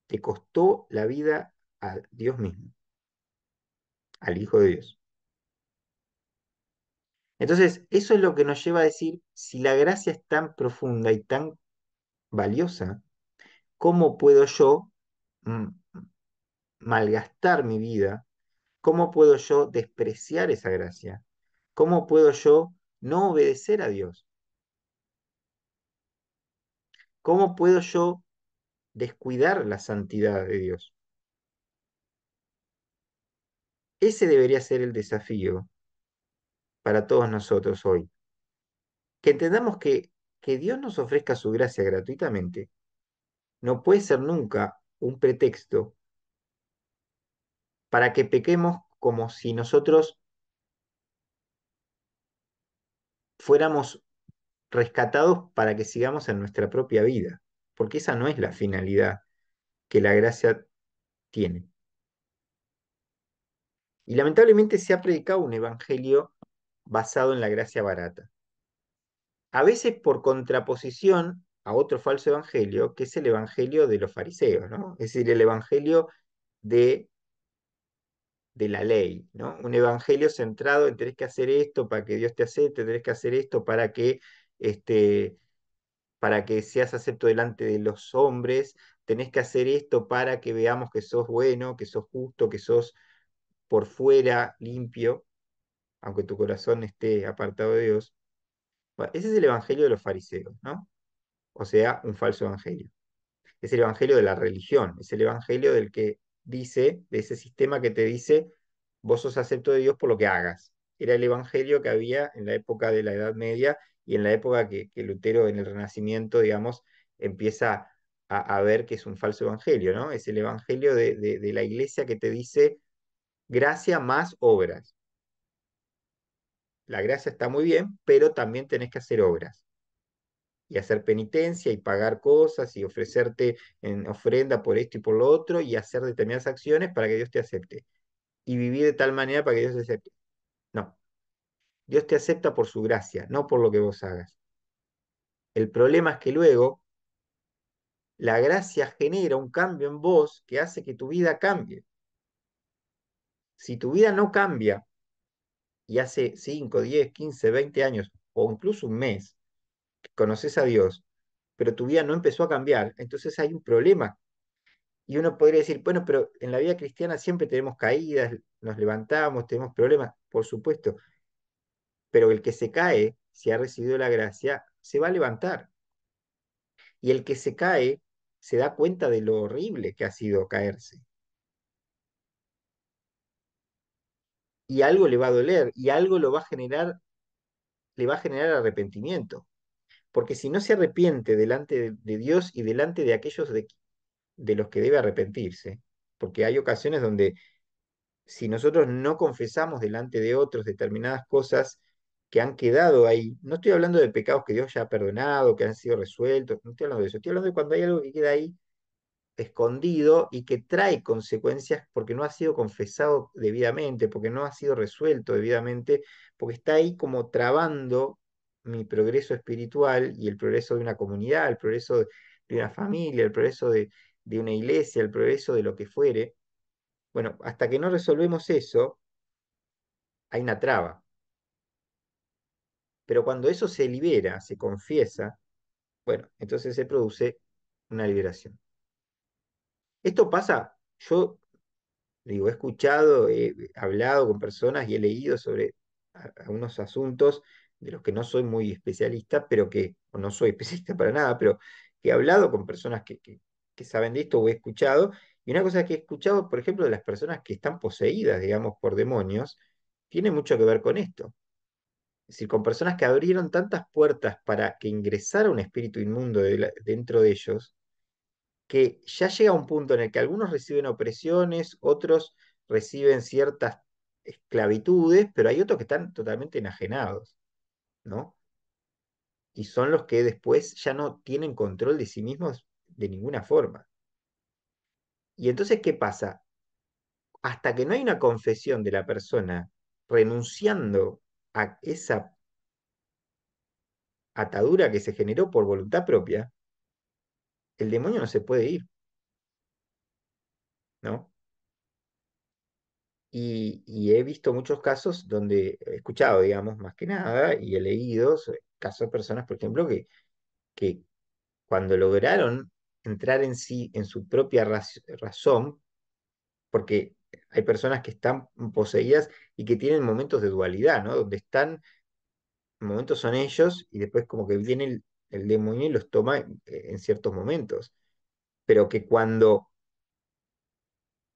[SPEAKER 1] Te costó la vida a Dios mismo, al Hijo de Dios. Entonces, eso es lo que nos lleva a decir, si la gracia es tan profunda y tan valiosa, ¿cómo puedo yo mm, malgastar mi vida? ¿Cómo puedo yo despreciar esa gracia? ¿Cómo puedo yo no obedecer a Dios? ¿Cómo puedo yo descuidar la santidad de Dios? Ese debería ser el desafío para todos nosotros hoy. Que entendamos que Dios nos ofrezca su gracia gratuitamente no puede ser nunca un pretexto para que pequemos como si nosotros fuéramos rescatados para que sigamos en nuestra propia vida, porque esa no es la finalidad que la gracia tiene. Y lamentablemente se ha predicado un evangelio basado en la gracia barata. A veces por contraposición a otro falso evangelio, que es el evangelio de los fariseos, ¿no? Es decir, el evangelio de, de la ley, ¿no? Un evangelio centrado en tenés que hacer esto para que Dios te acepte, tenés que hacer esto este, para que seas acepto delante de los hombres, tenés que hacer esto para que veamos que sos bueno, que sos justo, que sos por fuera limpio, aunque tu corazón esté apartado de Dios. Bueno, ese es el evangelio de los fariseos, ¿no? O sea, un falso evangelio. Es el evangelio de la religión, es el evangelio del que dice, de ese sistema que te dice, vos sos acepto de Dios por lo que hagas. Era el evangelio que había en la época de la Edad Media y en la época que Lutero en el Renacimiento, digamos, empieza a ver que es un falso evangelio, ¿no? Es el evangelio de la iglesia que te dice gracia más obras. La gracia está muy bien, pero también tenés que hacer obras y hacer penitencia y pagar cosas y ofrecerte en ofrenda por esto y por lo otro y hacer determinadas acciones para que Dios te acepte y vivir de tal manera para que Dios te acepte. No, Dios te acepta por su gracia, no por lo que vos hagas. El problema es que luego la gracia genera un cambio en vos que hace que tu vida cambie. Si tu vida no cambia y hace 5, 10, 15, 20 años o incluso un mes que conoces a Dios, pero tu vida no empezó a cambiar, entonces hay un problema. Y uno podría decir, bueno, pero en la vida cristiana siempre tenemos caídas, nos levantamos, tenemos problemas, por supuesto, pero el que se cae, si ha recibido la gracia, se va a levantar. Y el que se cae se da cuenta de lo horrible que ha sido caerse. Y algo le va a doler, y algo lo va a generar, le va a generar arrepentimiento. Porque si no se arrepiente delante de Dios y delante de aquellos de los que debe arrepentirse, porque hay ocasiones donde si nosotros no confesamos delante de otros determinadas cosas que han quedado ahí, no estoy hablando de pecados que Dios ya ha perdonado, que han sido resueltos, no estoy hablando de eso, estoy hablando de cuando hay algo que queda ahí escondido y que trae consecuencias porque no ha sido confesado debidamente, porque no ha sido resuelto debidamente, porque está ahí como trabando mi progreso espiritual y el progreso de una comunidad, el progreso de una familia, el progreso de una iglesia, el progreso de lo que fuere. Bueno, hasta que no resolvemos eso, hay una traba. Pero cuando eso se libera, se confiesa, bueno, entonces se produce una liberación. Esto pasa, yo digo, he escuchado, he hablado con personas y he leído sobre algunos asuntos de los que no soy muy especialista, pero que, o no soy especialista para nada, pero que he hablado con personas que saben de esto o he escuchado. Y una cosa que he escuchado, por ejemplo, de las personas que están poseídas, digamos, por demonios, tiene mucho que ver con esto. Es decir, con personas que abrieron tantas puertas para que ingresara un espíritu inmundo dentro de ellos, que ya llega un punto en el que algunos reciben opresiones, otros reciben ciertas esclavitudes, pero hay otros que están totalmente enajenados, ¿no? Y son los que después ya no tienen control de sí mismos de ninguna forma. Y entonces, ¿qué pasa? Hasta que no hay una confesión de la persona renunciando a esa atadura que se generó por voluntad propia, el demonio no se puede ir, ¿no? Y he visto muchos casos donde he escuchado, digamos, más que nada, y he leído casos de personas, por ejemplo, que cuando lograron entrar en sí, en su propia razón, porque hay personas que están poseídas y que tienen momentos de dualidad, ¿no? Donde están, momentos son ellos y después como que viene el demonio y los toma en ciertos momentos. Pero que cuando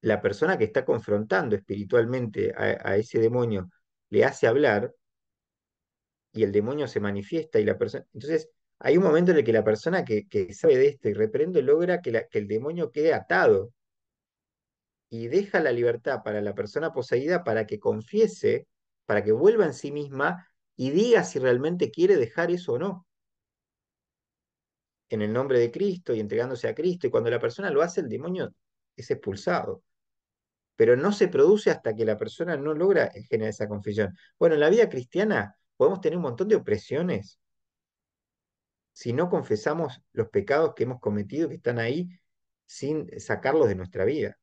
[SPEAKER 1] la persona que está confrontando espiritualmente a ese demonio le hace hablar, y el demonio se manifiesta y la persona... Entonces, hay un momento en el que la persona que sabe de esto y reprende logra que el demonio quede atado y deja la libertad para la persona poseída para que confiese, para que vuelva en sí misma y diga si realmente quiere dejar eso o no, en el nombre de Cristo y entregándose a Cristo. Y cuando la persona lo hace, el demonio es expulsado. Pero no se produce hasta que la persona no logra generar esa confesión. Bueno, en la vida cristiana podemos tener un montón de opresiones si no confesamos los pecados que hemos cometido, que están ahí, sin sacarlos de nuestra vida.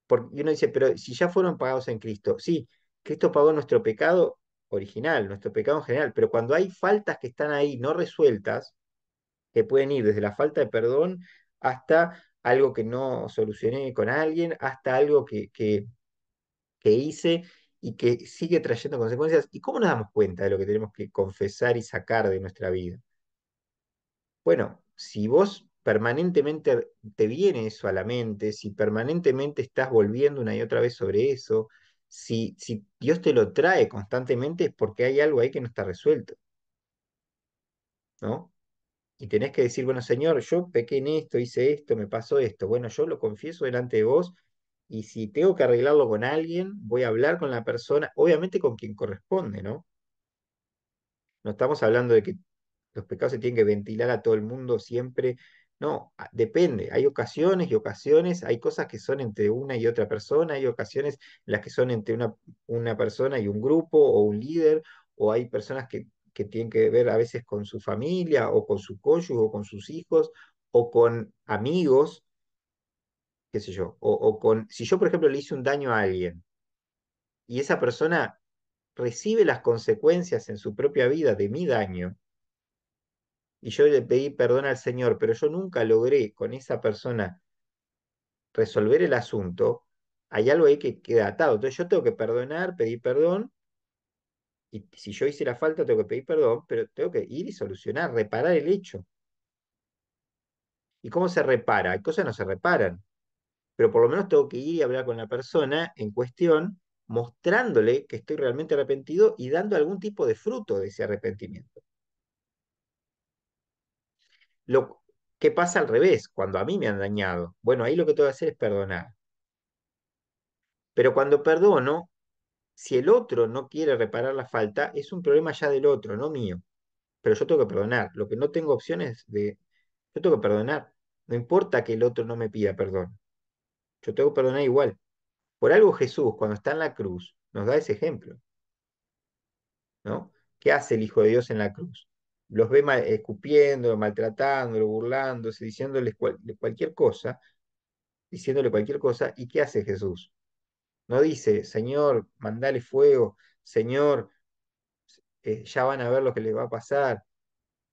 [SPEAKER 1] Porque uno dice, pero si ya fueron pagados en Cristo, sí, Cristo pagó nuestro pecado original, nuestro pecado en general, pero cuando hay faltas que están ahí no resueltas, que pueden ir desde la falta de perdón hasta algo que no solucioné con alguien, hasta algo que hice y que sigue trayendo consecuencias. ¿Y cómo nos damos cuenta de lo que tenemos que confesar y sacar de nuestra vida? Bueno, si vos permanentemente te viene eso a la mente, si permanentemente estás volviendo una y otra vez sobre eso, si Dios te lo trae constantemente es porque hay algo ahí que no está resuelto, ¿no? Y tenés que decir, bueno, Señor, yo pequé en esto, hice esto, me pasó esto. Bueno, yo lo confieso delante de vos y si tengo que arreglarlo con alguien, voy a hablar con la persona, obviamente con quien corresponde, ¿no? No estamos hablando de que los pecados se tienen que ventilar a todo el mundo siempre. No, depende. Hay ocasiones y ocasiones. Hay cosas que son entre una y otra persona. Hay ocasiones en las que son entre una persona y un grupo o un líder. O hay personas que tienen que ver a veces con su familia o con su cónyuge o con sus hijos o con amigos, qué sé yo. O con, si yo, por ejemplo, le hice un daño a alguien y esa persona recibe las consecuencias en su propia vida de mi daño y yo le pedí perdón al Señor, pero yo nunca logré con esa persona resolver el asunto, hay algo ahí que queda atado. Entonces yo tengo que perdonar, pedir perdón, y si yo hice la falta, tengo que pedir perdón, pero tengo que ir y solucionar, reparar el hecho. ¿Y cómo se repara? Hay cosas que no se reparan, pero por lo menos tengo que ir y hablar con la persona en cuestión, mostrándole que estoy realmente arrepentido y dando algún tipo de fruto de ese arrepentimiento. Lo que pasa al revés, cuando a mí me han dañado, bueno, ahí lo que tengo que hacer es perdonar. Pero cuando perdono, si el otro no quiere reparar la falta, es un problema ya del otro, no mío. Pero yo tengo que perdonar. Lo que no tengo opciones de... Yo tengo que perdonar. No importa que el otro no me pida perdón, yo tengo que perdonar igual. Por algo Jesús, cuando está en la cruz, nos da ese ejemplo, ¿no? ¿Qué hace el Hijo de Dios en la cruz? Los ve escupiendo, maltratándolo, burlándose, diciéndole cualquier cosa, ¿y qué hace Jesús? No dice, Señor, mandale fuego, Señor, ya van a ver lo que les va a pasar,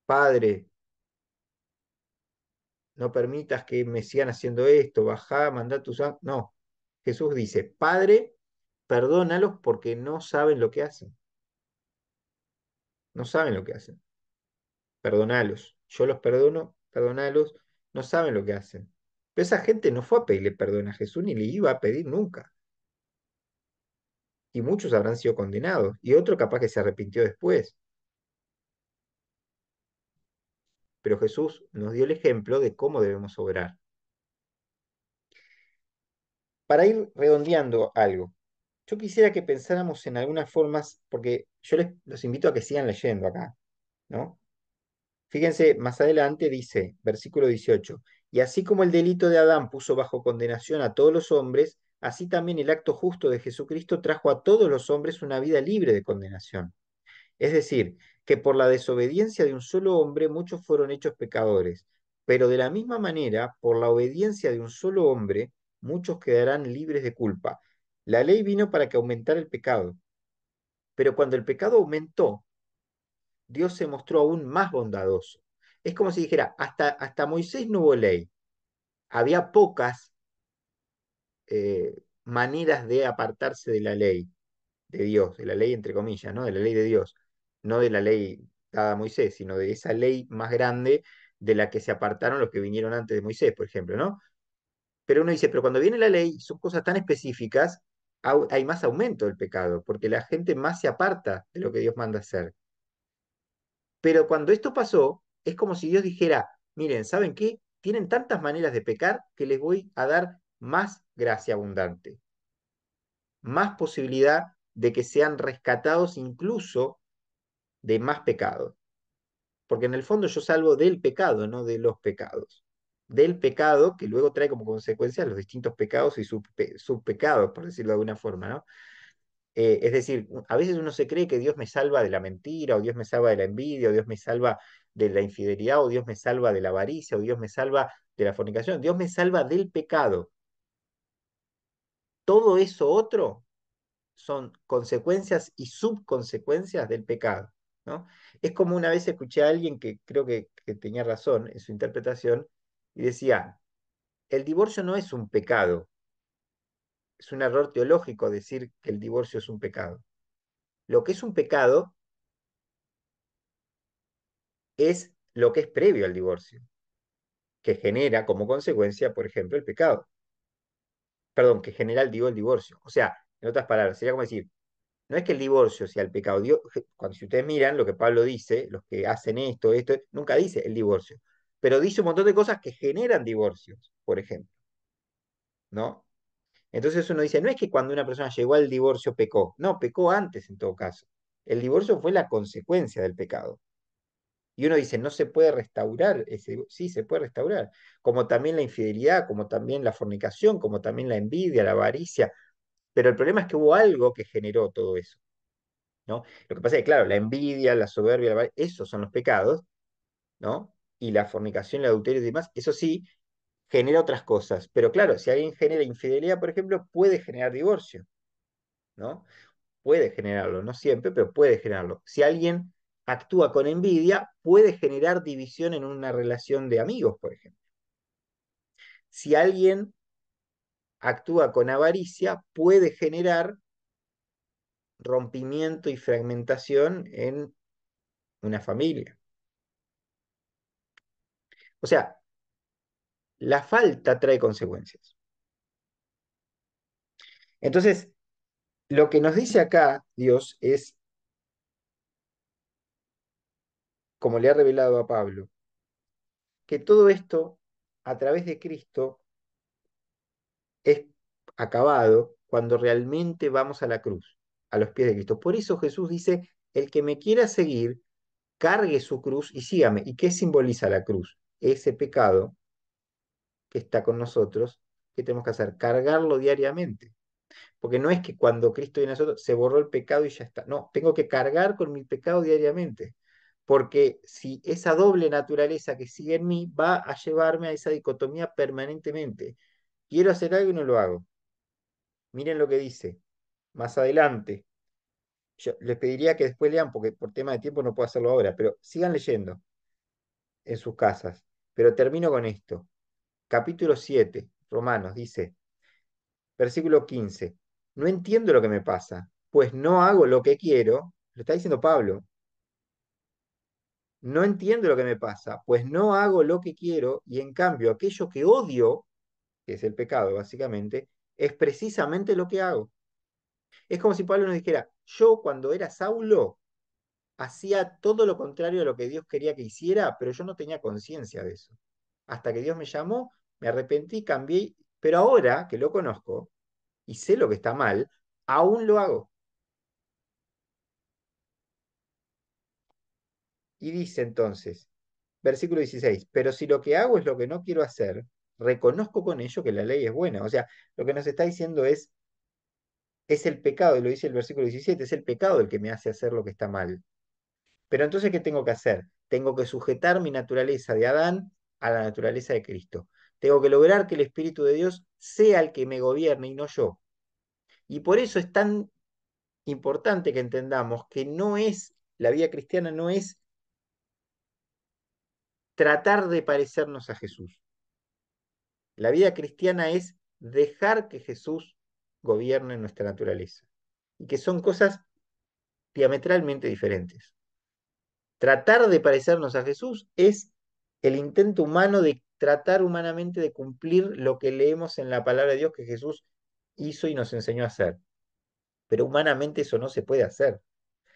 [SPEAKER 1] Padre, no permitas que me sigan haciendo esto, bajá, mandá tus ángeles. No, Jesús dice, Padre, perdónalos porque no saben lo que hacen, no saben lo que hacen, perdonalos. Yo los perdono, perdonalos, no saben lo que hacen. Pero esa gente no fue a pedirle perdón a Jesús ni le iba a pedir nunca. Y muchos habrán sido condenados, y otro capaz que se arrepintió después. Pero Jesús nos dio el ejemplo de cómo debemos obrar. Para ir redondeando algo, yo quisiera que pensáramos en algunas formas, porque yo los invito a que sigan leyendo acá, ¿no? Fíjense, más adelante dice, versículo 18, y así como el delito de Adán puso bajo condenación a todos los hombres, así también el acto justo de Jesucristo trajo a todos los hombres una vida libre de condenación. Es decir, que por la desobediencia de un solo hombre muchos fueron hechos pecadores, pero de la misma manera, por la obediencia de un solo hombre, muchos quedarán libres de culpa. La ley vino para que aumentara el pecado, pero cuando el pecado aumentó, Dios se mostró aún más bondadoso. Es como si dijera, hasta Moisés no hubo ley, había pocas maneras de apartarse de la ley de Dios, de la ley entre comillas, ¿no? De la ley de Dios, no de la ley dada a Moisés, sino de esa ley más grande de la que se apartaron los que vinieron antes de Moisés, por ejemplo, ¿no? Pero uno dice, pero cuando viene la ley, son cosas tan específicas, hay más aumento del pecado, porque la gente más se aparta de lo que Dios manda hacer. Pero cuando esto pasó, es como si Dios dijera, miren, ¿saben qué? Tienen tantas maneras de pecar que les voy a dar más gracia abundante, más posibilidad de que sean rescatados incluso de más pecados. Porque en el fondo yo salvo del pecado, no de los pecados. Del pecado que luego trae como consecuencia los distintos pecados y subpecados, por decirlo de alguna forma, ¿no? Es decir, a veces uno se cree que Dios me salva de la mentira, o Dios me salva de la envidia, o Dios me salva de la infidelidad, o Dios me salva de la avaricia, o Dios me salva de la fornicación. Dios me salva del pecado. Todo eso otro son consecuencias y subconsecuencias del pecado, ¿no? Es como una vez escuché a alguien que creo que tenía razón en su interpretación y decía, el divorcio no es un pecado, es un error teológico decir que el divorcio es un pecado. Lo que es un pecado es lo que es previo al divorcio, que genera como consecuencia, por ejemplo, el pecado. Perdón, que genera, digo, el divorcio. O sea, en otras palabras, sería como decir, no es que el divorcio sea el pecado. Cuando si ustedes miran lo que Pablo dice, los que hacen esto, nunca dice el divorcio, pero dice un montón de cosas que generan divorcios, por ejemplo, ¿no? Entonces uno dice, no es que cuando una persona llegó al divorcio pecó, no, pecó antes en todo caso. El divorcio fue la consecuencia del pecado. Y uno dice, no se puede restaurar ese, sí, se puede restaurar, como también la infidelidad, como también la fornicación, como también la envidia, la avaricia, pero el problema es que hubo algo que generó todo eso, ¿no? Lo que pasa es que, claro, la envidia, la soberbia, esos son los pecados, ¿no? Y la fornicación, el adulterio y demás, eso sí, genera otras cosas. Pero claro, si alguien genera infidelidad, por ejemplo, puede generar divorcio, ¿no? Puede generarlo, no siempre, pero puede generarlo. Si alguien actúa con envidia, puede generar división en una relación de amigos, por ejemplo. Si alguien actúa con avaricia, puede generar rompimiento y fragmentación en una familia. O sea, la falta trae consecuencias. Entonces, lo que nos dice acá Dios es, como le ha revelado a Pablo, que todo esto a través de Cristo es acabado cuando realmente vamos a la cruz, a los pies de Cristo. Por eso Jesús dice, el que me quiera seguir, cargue su cruz y sígame. ¿Y qué simboliza la cruz? Ese pecado que está con nosotros, ¿qué tenemos que hacer? Cargarlo diariamente. Porque no es que cuando Cristo viene a nosotros se borró el pecado y ya está. No, tengo que cargar con mi pecado diariamente. Porque si esa doble naturaleza que sigue en mí va a llevarme a esa dicotomía permanentemente. Quiero hacer algo y no lo hago. Miren lo que dice más adelante. Yo les pediría que después lean, porque por tema de tiempo no puedo hacerlo ahora, pero sigan leyendo en sus casas. Pero termino con esto. Capítulo 7, Romanos, dice, versículo 15. No entiendo lo que me pasa, pues no hago lo que quiero. Lo está diciendo Pablo. No entiendo lo que me pasa, pues no hago lo que quiero y en cambio aquello que odio, que es el pecado básicamente, es precisamente lo que hago. Es como si Pablo nos dijera, yo cuando era Saulo hacía todo lo contrario a lo que Dios quería que hiciera, pero yo no tenía conciencia de eso. Hasta que Dios me llamó, me arrepentí, cambié, pero ahora que lo conozco y sé lo que está mal, aún lo hago. Y dice entonces, versículo 16, pero si lo que hago es lo que no quiero hacer, reconozco con ello que la ley es buena. O sea, lo que nos está diciendo es el pecado, y lo dice el versículo 17, es el pecado el que me hace hacer lo que está mal. Pero entonces, ¿qué tengo que hacer? Tengo que sujetar mi naturaleza de Adán a la naturaleza de Cristo. Tengo que lograr que el Espíritu de Dios sea el que me gobierne y no yo. Y por eso es tan importante que entendamos que no es, la vida cristiana no es tratar de parecernos a Jesús. La vida cristiana es dejar que Jesús gobierne nuestra naturaleza. Y que son cosas diametralmente diferentes. Tratar de parecernos a Jesús es el intento humano de tratar humanamente de cumplir lo que leemos en la palabra de Dios que Jesús hizo y nos enseñó a hacer. Pero humanamente eso no se puede hacer.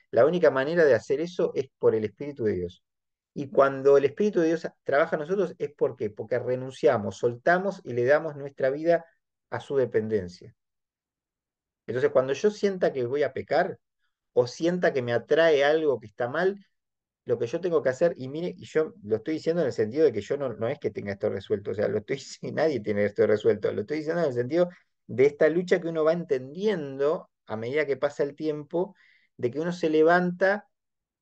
[SPEAKER 1] La única manera de hacer eso es por el Espíritu de Dios. Y cuando el Espíritu de Dios trabaja en nosotros es porque renunciamos, soltamos y le damos nuestra vida a su dependencia. Entonces, cuando yo sienta que voy a pecar o sienta que me atrae algo que está mal, lo que yo tengo que hacer, y mire, y yo lo estoy diciendo en el sentido de que yo no es que tenga esto resuelto, o sea, lo estoy, nadie tiene esto resuelto, lo estoy diciendo en el sentido de esta lucha que uno va entendiendo a medida que pasa el tiempo, de que uno se levanta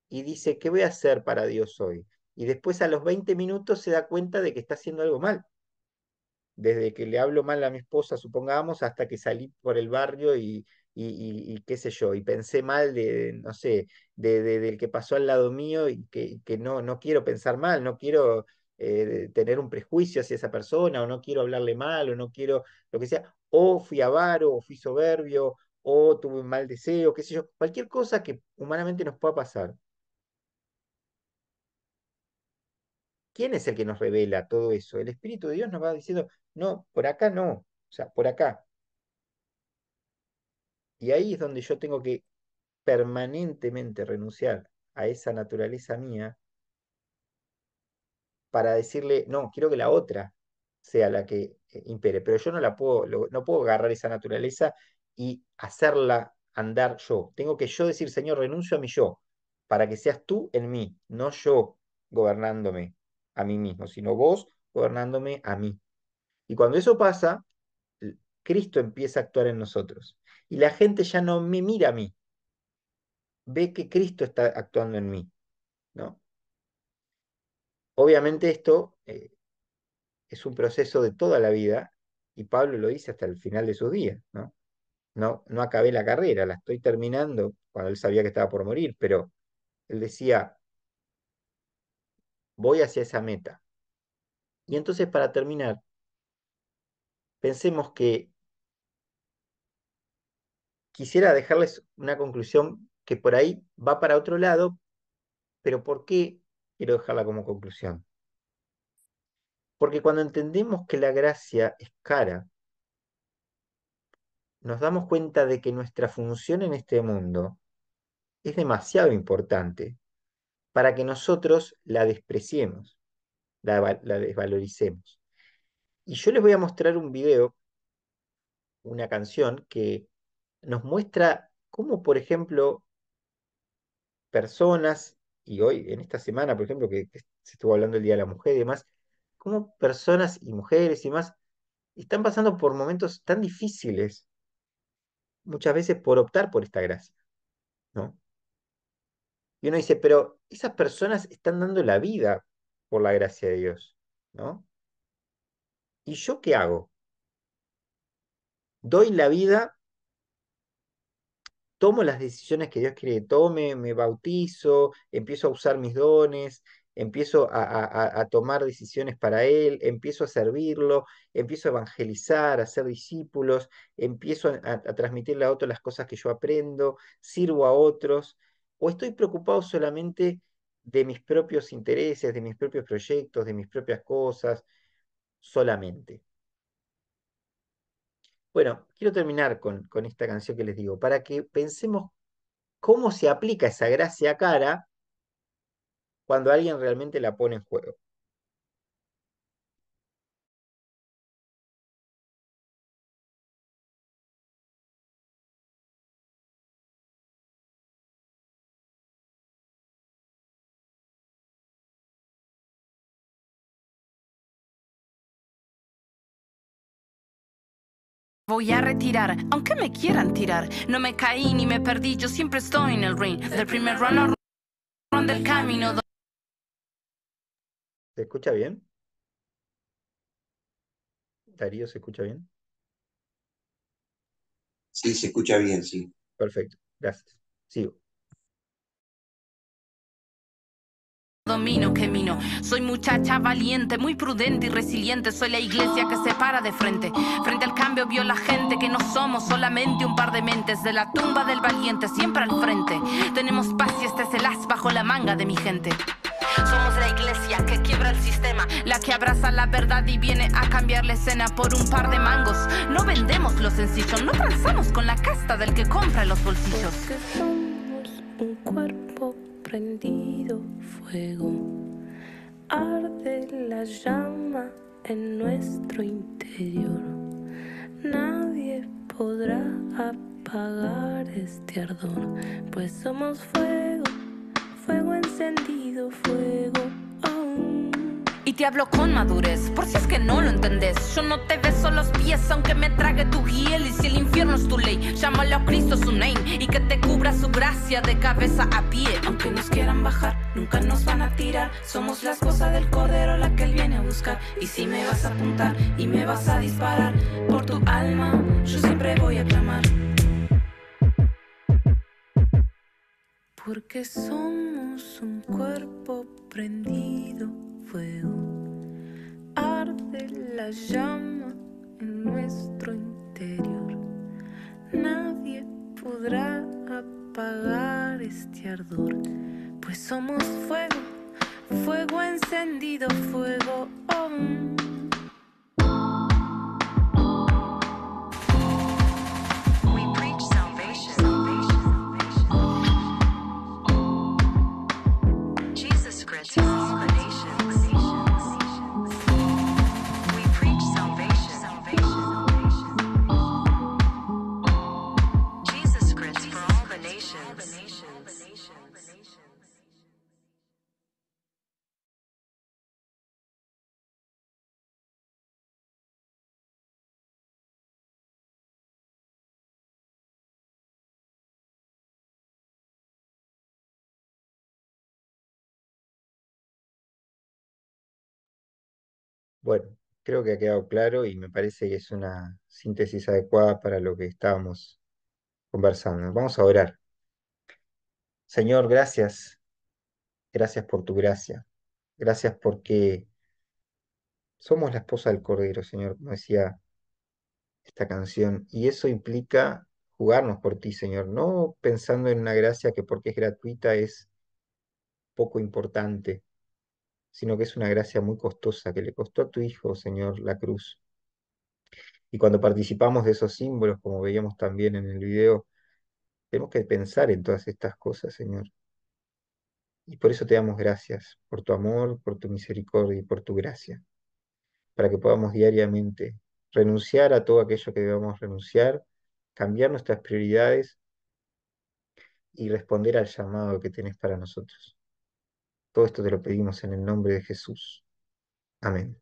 [SPEAKER 1] y dice, ¿qué voy a hacer para Dios hoy? Y después a los 20 minutos se da cuenta de que está haciendo algo mal. Desde que le hablo mal a mi esposa, supongamos, hasta que salí por el barrio y qué sé yo, y pensé mal de, no sé, del que pasó al lado mío y que no quiero pensar mal, no quiero tener un prejuicio hacia esa persona, o no quiero hablarle mal, o no quiero lo que sea, o fui avaro, o fui soberbio, o tuve un mal deseo, qué sé yo, cualquier cosa que humanamente nos pueda pasar. ¿Quién es el que nos revela todo eso? El Espíritu de Dios nos va diciendo, no, por acá no, o sea, por acá. Y ahí es donde yo tengo que permanentemente renunciar a esa naturaleza mía para decirle, no, quiero que la otra sea la que impere, pero yo no la puedo, no puedo agarrar esa naturaleza y hacerla andar yo. Tengo que yo decir, Señor, renuncio a mi yo, para que seas tú en mí, no yo gobernándome a mí mismo, sino vos gobernándome a mí. Y cuando eso pasa, Cristo empieza a actuar en nosotros. Y la gente ya no me mira a mí, ve que Cristo está actuando en mí, ¿no? Obviamente esto es un proceso de toda la vida y Pablo lo dice hasta el final de sus días, ¿no? No acabé la carrera, la estoy terminando cuando él sabía que estaba por morir, pero él decía, voy hacia esa meta. Y entonces para terminar, pensemos que quisiera dejarles una conclusión que por ahí va para otro lado, pero ¿por qué quiero dejarla como conclusión? Porque cuando entendemos que la gracia es cara, nos damos cuenta de que nuestra función en este mundo es demasiado importante para que nosotros la despreciemos, la desvaloricemos. Y yo les voy a mostrar un video, una canción que nos muestra cómo, por ejemplo, personas, y hoy en esta semana, por ejemplo, que se estuvo hablando el Día de la Mujer y demás, cómo personas y mujeres y más están pasando por momentos tan difíciles, muchas veces por optar por esta gracia, ¿no? Y uno dice, pero esas personas están dando la vida por la gracia de Dios, ¿no? ¿Y yo qué hago? Doy la vida, tomo las decisiones que Dios quiere que tome, me bautizo, empiezo a usar mis dones, empiezo a tomar decisiones para Él, empiezo a servirlo, empiezo a evangelizar, a ser discípulos, empiezo a transmitirle a otros las cosas que yo aprendo, sirvo a otros, o estoy preocupado solamente de mis propios intereses, de mis propios proyectos, de mis propias cosas, solamente. Bueno, quiero terminar con esta canción que les digo, para que pensemos cómo se aplica esa gracia cara cuando alguien realmente la pone en juego.
[SPEAKER 2] Voy a retirar, aunque me quieran tirar. No me caí ni me perdí, yo siempre estoy en el ring. Del primer run del camino.
[SPEAKER 1] ¿Se escucha bien? ¿Darío se escucha bien?
[SPEAKER 3] Sí, se escucha bien, sí.
[SPEAKER 1] Perfecto, gracias. Sigo.
[SPEAKER 2] Domino camino, soy muchacha valiente, muy prudente y resiliente. Soy la iglesia que se para de frente. Frente al cambio vio la gente que no somos solamente un par de mentes. De la tumba del valiente, siempre al frente. Tenemos paz y este es el as bajo la manga de mi gente. Somos la iglesia que quiebra el sistema, la que abraza la verdad y viene a cambiar la escena por un par de mangos. No vendemos lo sencillo, no transamos con la casta del que compra los bolsillos.
[SPEAKER 4] Porque somos un cuerpo prendido fuego, arde la llama en nuestro interior. Nadie podrá apagar este ardor, pues somos fuego, fuego encendido, fuego.
[SPEAKER 2] Y te hablo con madurez, por si es que no lo entendés. Yo no te beso los pies aunque me trague tu hiel. Y si el infierno es tu ley, llámalo a Cristo su name, y que te cubra su gracia de cabeza a pie. Aunque nos quieran bajar, nunca nos van a tirar. Somos la esposa del cordero, la que él viene a buscar. Y si me vas a apuntar y me vas a disparar, por tu alma yo siempre voy a clamar.
[SPEAKER 4] Porque somos un cuerpo prendido fuego, arde la llama en nuestro interior. Nadie podrá apagar este ardor, pues somos fuego, fuego encendido, fuego.
[SPEAKER 1] Bueno, creo que ha quedado claro y me parece que es una síntesis adecuada para lo que estábamos conversando. Vamos a orar. Señor, gracias. Gracias por tu gracia. Gracias porque somos la esposa del Cordero, Señor, como decía esta canción. Y eso implica jugarnos por ti, Señor. No pensando en una gracia que porque es gratuita es poco importante, sino que es una gracia muy costosa que le costó a tu Hijo, Señor, la cruz. Y cuando participamos de esos símbolos, como veíamos también en el video, tenemos que pensar en todas estas cosas, Señor. Y por eso te damos gracias, por tu amor, por tu misericordia y por tu gracia, para que podamos diariamente renunciar a todo aquello que debamos renunciar, cambiar nuestras prioridades y responder al llamado que tenés para nosotros. Todo esto te lo pedimos en el nombre de Jesús. Amén.